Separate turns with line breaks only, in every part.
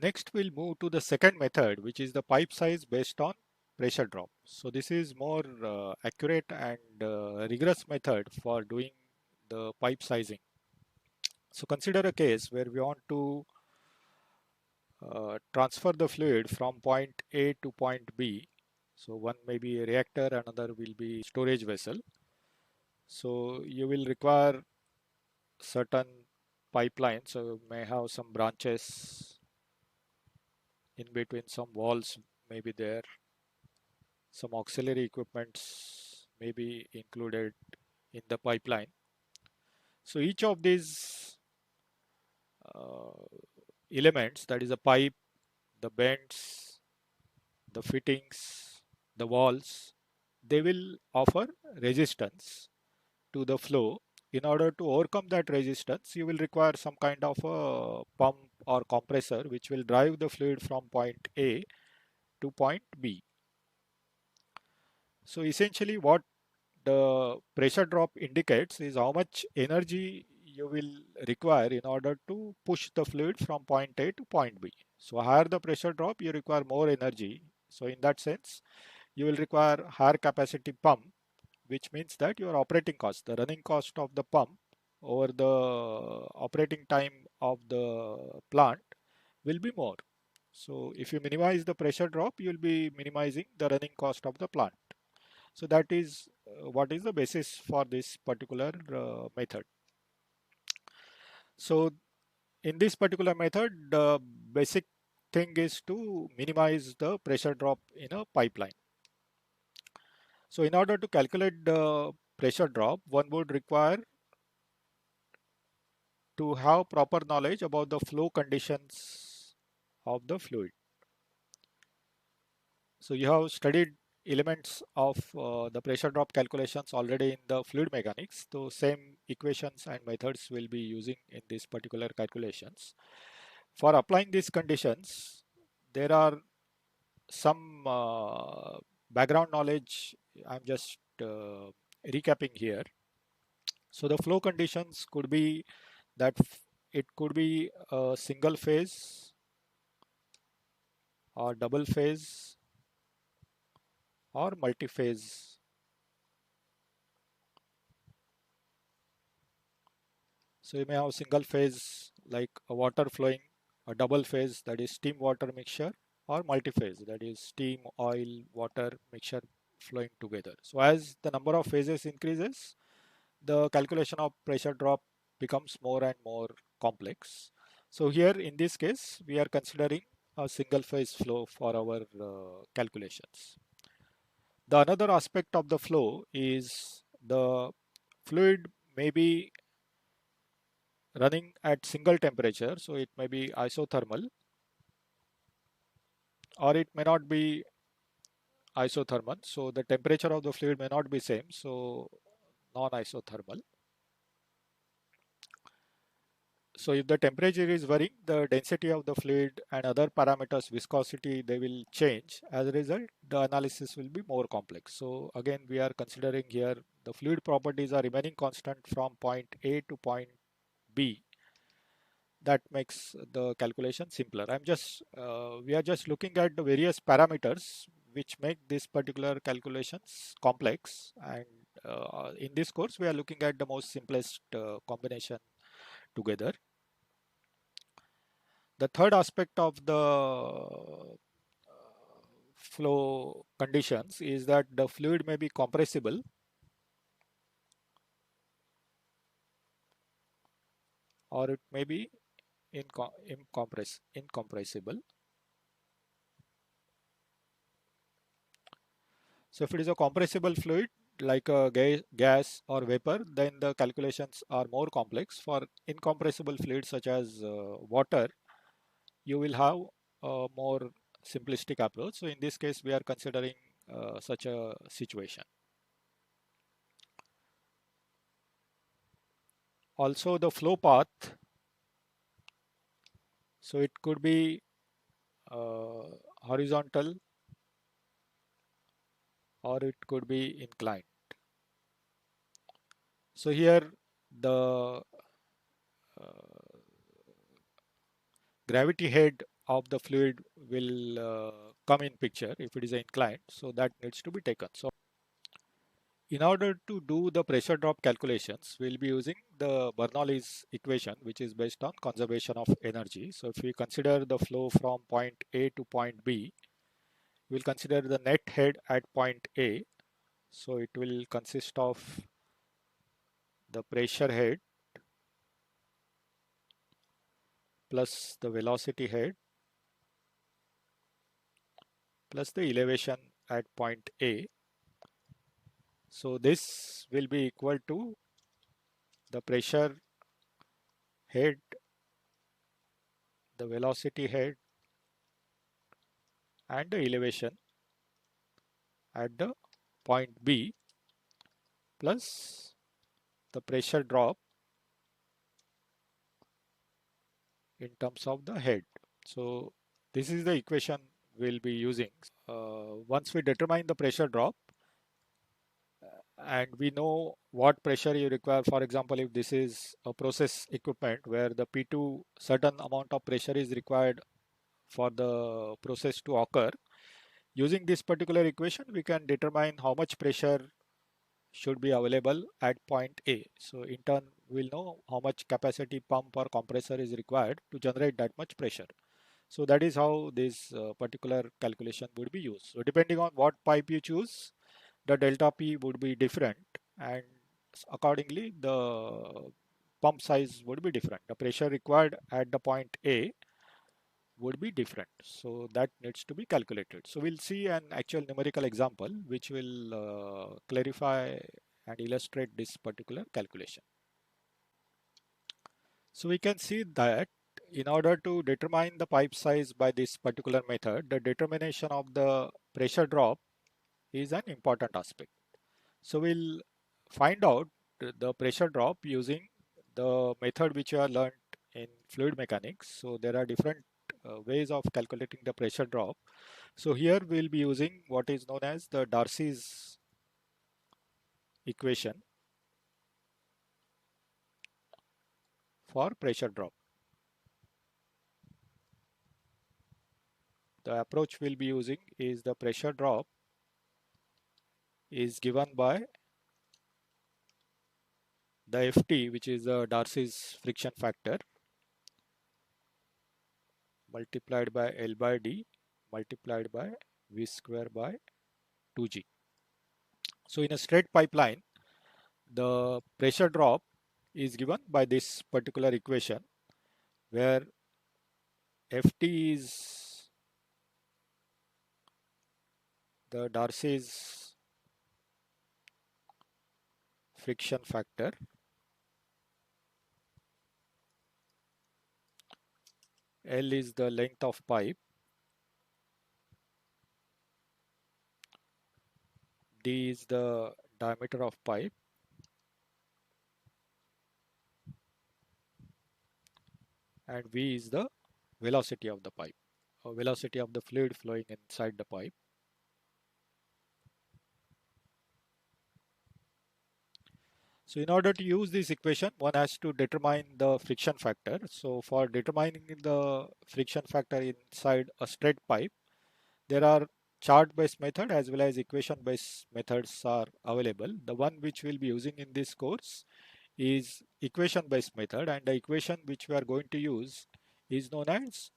Next, we'll move to the second method, which is the pipe size based on pressure drop. So this is more accurate and rigorous method for doing the pipe sizing. So consider a case where we want to transfer the fluid from point A to point B. So one may be a reactor, another will be storage vessel. So you will require certain pipelines. So you may have some branches in between, some walls may be there, some auxiliary equipments may be included in the pipeline. So each of these uh, elements, that is a pipe, the bends, the fittings, the walls, they will offer resistance to the flow. In order to overcome that resistance, you will require some kind of a pump or compressor which will drive the fluid from point A to point B. So essentially what the pressure drop indicates is how much energy you will require in order to push the fluid from point A to point B. So higher the pressure drop, you require more energy. So in that sense, you will require higher capacity pump, which means that your operating cost, the running cost of the pump over the operating time of the plant will be more. So if you minimize the pressure drop, you will be minimizing the running cost of the plant. So that is what is the basis for this particular method. So in this particular method, the basic thing is to minimize the pressure drop in a pipeline. So in order to calculate the pressure drop, one would require to have proper knowledge about the flow conditions of the fluid. So you have studied elements of the pressure drop calculations already in the fluid mechanics. So same equations and methods will be using in this particular calculations. For applying these conditions, there are some background knowledge I'm just recapping here. So the flow conditions could be that it could be a single phase or double phase or multi-phase. So you may have single phase like a water flowing, a double phase that is steam water mixture, or multi-phase that is steam, oil, water mixture flowing together. So as the number of phases increases, the calculation of pressure drop becomes more and more complex. So here in this case, we are considering a single phase flow for our calculations. The another aspect of the flow is the fluid may be running at single temperature, so it may be isothermal or it may not be isothermal. So the temperature of the fluid may not be same, so non-isothermal. So if the temperature is varying, the density of the fluid and other parameters, viscosity, they will change. As a result, the analysis will be more complex. So again, we are considering here the fluid properties are remaining constant from point A to point B. That makes the calculation simpler. We are just looking at the various parameters which make this particular calculations complex. And in this course, we are looking at the most simplest combination together. The third aspect of the flow conditions is that the fluid may be compressible or it may be incompressible. So if it is a compressible fluid like a gas or vapor, then the calculations are more complex. For incompressible fluids such as water, you will have a more simplistic approach. So in this case, we are considering such a situation. Also the flow path, so it could be uh, horizontal or it could be inclined. So here the gravity head of the fluid will come in picture if it is inclined, so that needs to be taken. So in order to do the pressure drop calculations, we'll be using the Bernoulli's equation, which is based on conservation of energy. So if we consider the flow from point A to point B, we'll consider the net head at point A. So it will consist of the pressure head plus the velocity head plus the elevation at point A. So this will be equal to the pressure head, the velocity head, and the elevation at the point B plus the pressure drop in terms of the head. So this is the equation we'll be using. Once we determine the pressure drop and we know what pressure you require, for example, if this is a process equipment where the P2 certain amount of pressure is required for the process to occur, using this particular equation we can determine how much pressure should be available at point A. So in turn we'll know how much capacity pump or compressor is required to generate that much pressure. So that is how this particular calculation would be used. So depending on what pipe you choose, the delta P would be different, and accordingly the pump size would be different. The pressure required at the point A would be different. So that needs to be calculated. So we'll see an actual numerical example which will clarify and illustrate this particular calculation. So we can see that in order to determine the pipe size by this particular method, the determination of the pressure drop is an important aspect. So we'll find out the pressure drop using the method which you have learned in fluid mechanics. So there are different ways of calculating the pressure drop. So here we'll be using what is known as the Darcy's equation for pressure drop. The approach we'll be using is the pressure drop is given by the Ft, which is the Darcy's friction factor, multiplied by L by D multiplied by V square by 2G. So in a straight pipeline, the pressure drop is given by this particular equation where Ft is the Darcy's friction factor, L is the length of pipe, D is the diameter of pipe, and V is the velocity of the pipe, or velocity of the fluid flowing inside the pipe. So in order to use this equation, one has to determine the friction factor. So for determining the friction factor inside a straight pipe, there are chart-based method as well as equation-based methods are available. The one which we'll be using in this course is equation-based method, and the equation which we are going to use is known as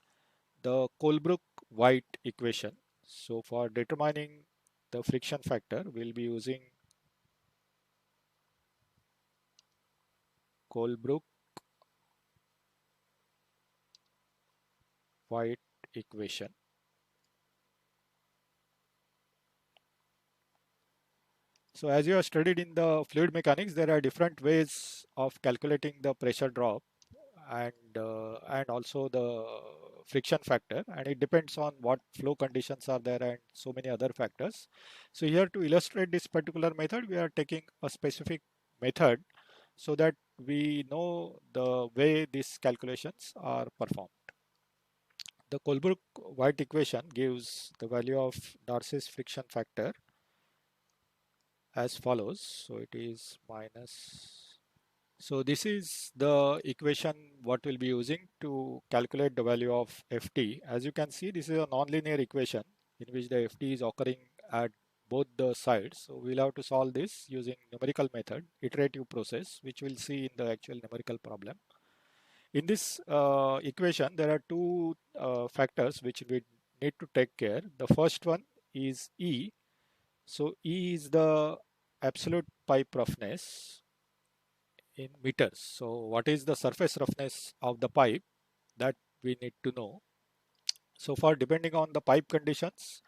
the Colebrook-White equation. So for determining the friction factor, we'll be using Colebrook-White equation. So as you have studied in the fluid mechanics, there are different ways of calculating the pressure drop and also the friction factor, and it depends on what flow conditions are there and so many other factors. So here to illustrate this particular method, we are taking a specific method so that we know the way these calculations are performed. The Colebrook-White equation gives the value of Darcy's friction factor as follows. So it is minus So this is the equation what we'll be using to calculate the value of Ft. As you can see, this is a nonlinear equation in which the Ft is occurring at both the sides. So we'll have to solve this using numerical method, iterative process, which we'll see in the actual numerical problem. In this equation, there are two factors which we need to take care. The first one is E. So E is the absolute pipe roughness in meters. So what is the surface roughness of the pipe, that we need to know. So for depending on the pipe conditions,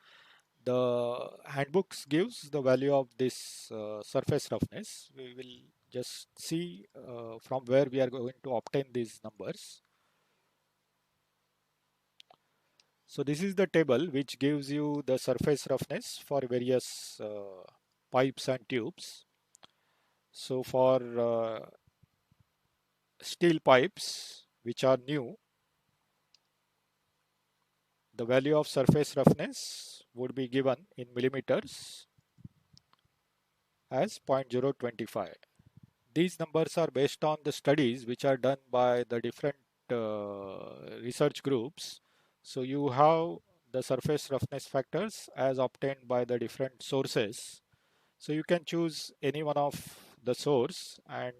the handbooks gives the value of this surface roughness. We will just see from where we are going to obtain these numbers. So this is the table which gives you the surface roughness for various pipes and tubes. So for steel pipes which are new, the value of surface roughness would be given in millimeters as 0.025. These numbers are based on the studies which are done by the different research groups. So you have the surface roughness factors as obtained by the different sources. So you can choose any one of the source, and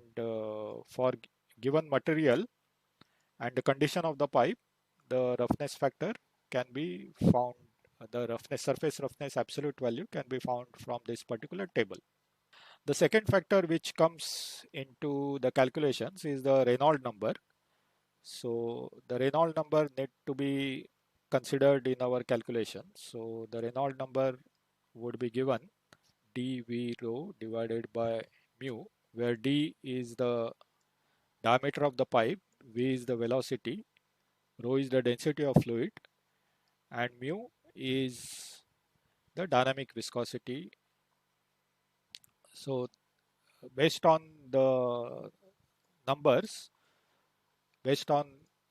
for given material and the condition of the pipe, the roughness factor can be found, the roughness, surface roughness absolute value can be found from this particular table. The second factor which comes into the calculations is the Reynolds number. So the Reynolds number need to be considered in our calculation. So the Reynolds number would be given dV rho divided by mu, where d is the diameter of the pipe, v is the velocity, rho is the density of fluid, and mu is the dynamic viscosity. So based on the numbers, based on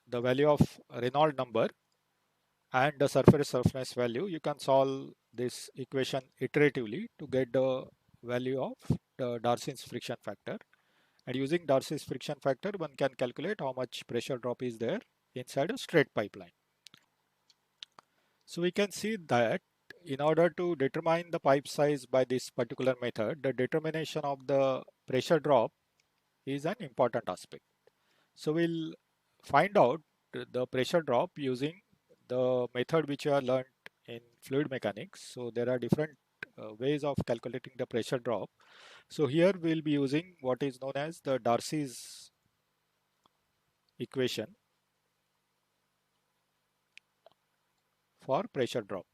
the value of Reynolds number and the surface roughness value, you can solve this equation iteratively to get the value of the Darcy's friction factor. And using Darcy's friction factor, one can calculate how much pressure drop is there inside a straight pipeline. So we can see that in order to determine the pipe size by this particular method, the determination of the pressure drop is an important aspect. So we'll find out the pressure drop using the method which you have learned in fluid mechanics. So there are different ways of calculating the pressure drop. So here we'll be using what is known as the Darcy's equation for pressure drop.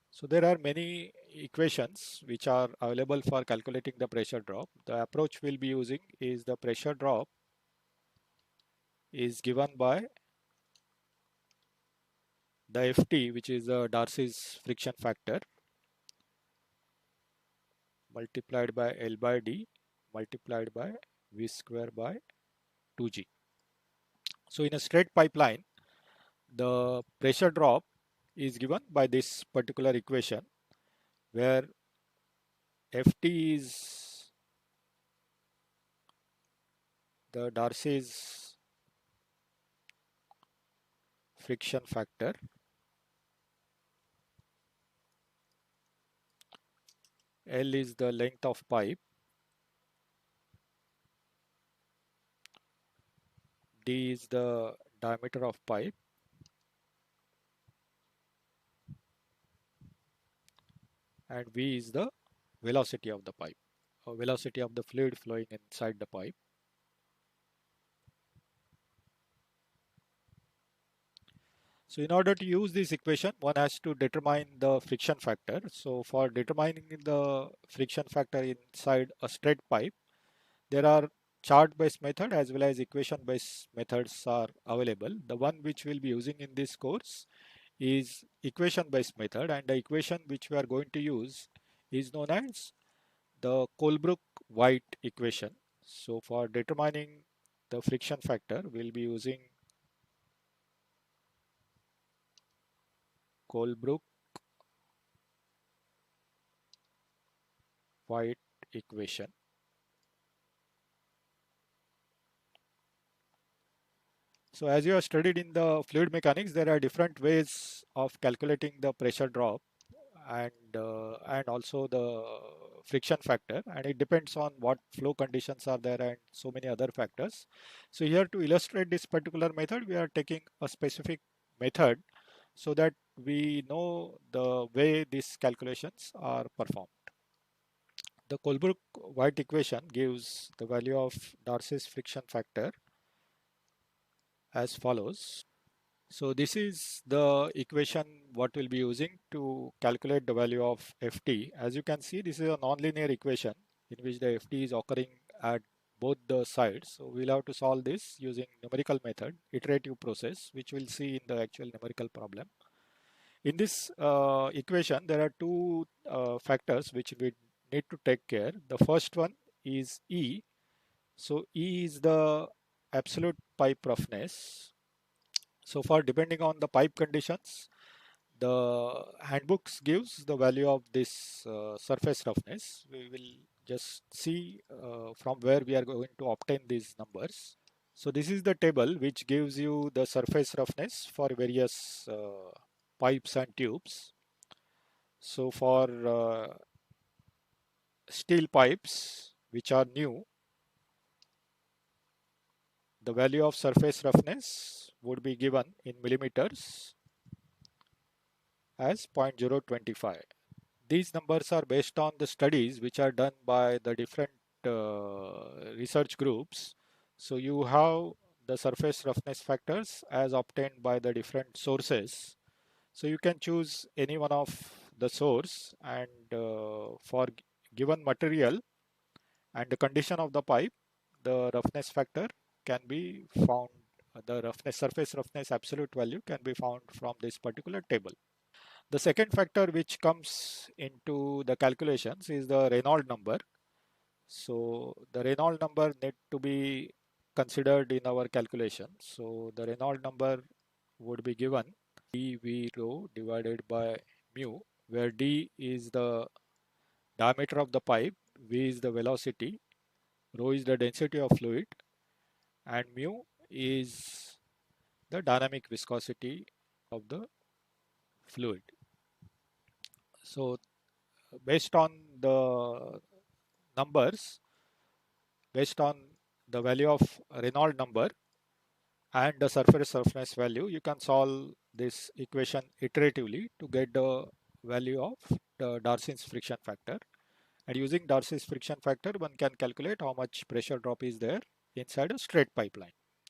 So there are many equations which are available for calculating the pressure drop. The approach we'll be using is the pressure drop is given by the Ft, which is the Darcy's friction factor, multiplied by L by D multiplied by V square by 2G. So in a straight pipeline, the pressure drop is given by this particular equation, where Ft is the Darcy's friction factor, L is the length of pipe, D is the diameter of pipe, and V is the velocity of the pipe, or velocity of the fluid flowing inside the pipe. So in order to use this equation, one has to determine the friction factor. So for determining the friction factor inside a straight pipe, there are chart-based method as well as equation-based methods are available. The one which we'll be using in this course is equation-based method, and the equation which we are going to use is known as the Colebrook-White equation. So for determining the friction factor, we'll be using Colebrook White equation. So as you have studied in the fluid mechanics, there are different ways of calculating the pressure drop and also the friction factor, and it depends on what flow conditions are there and so many other factors. So here to illustrate this particular method, we are taking a specific method so that we know the way these calculations are performed. The Colebrook-White equation gives the value of Darcy's friction factor as follows. So this is the equation what we'll be using to calculate the value of Ft. As you can see, this is a nonlinear equation in which the Ft is occurring at both the sides. So we'll have to solve this using numerical method, iterative process, which we'll see in the actual numerical problem. In this equation, there are two factors which we need to take care. The first one is E. So E is the absolute pipe roughness. So for depending on the pipe conditions, the handbooks gives the value of this surface roughness. We will just see from where we are going to obtain these numbers. So this is the table which gives you the surface roughness for various pipes and tubes. So for steel pipes which are new, the value of surface roughness would be given in millimeters as 0.025. These numbers are based on the studies which are done by the different research groups. So you have the surface roughness factors as obtained by the different sources. So you can choose any one of the source, and for given material and the condition of the pipe, the roughness factor can be found, the roughness surface roughness absolute value can be found from this particular table. The second factor which comes into the calculations is the Reynolds number. So the Reynolds number need to be considered in our calculation. So the Reynolds number would be given dV rho divided by mu, where d is the diameter of the pipe, v is the velocity, rho is the density of fluid, and mu is the dynamic viscosity of the fluid. So based on the numbers, based on the value of Reynolds number and the surface roughness value, you can solve this equation iteratively to get the value of the Darcy's friction factor. And using Darcy's friction factor, one can calculate how much pressure drop is there inside a straight pipeline.